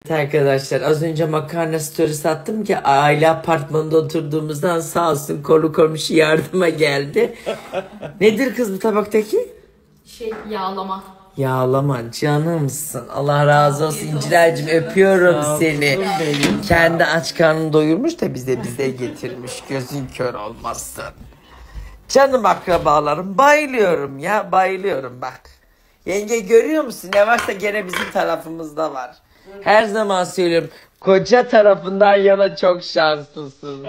Arkadaşlar az önce makarna storiesi attım ki aile apartmanında oturduğumuzdan sağ olsun kolu komşu yardıma geldi. Nedir kız bu tabaktaki? Yağlama. Yağlama canımsın. Allah razı olsun İnciler'cim öpüyorum seni. Kendi aç karnını doyurmuş da bize getirmiş. Gözün kör olmasın. Canım akrabalarım bayılıyorum ya bayılıyorum bak. Yenge görüyor musun ne varsa gene bizim tarafımızda var. Her zaman söylüyorum koca tarafından yana çok şanslısın.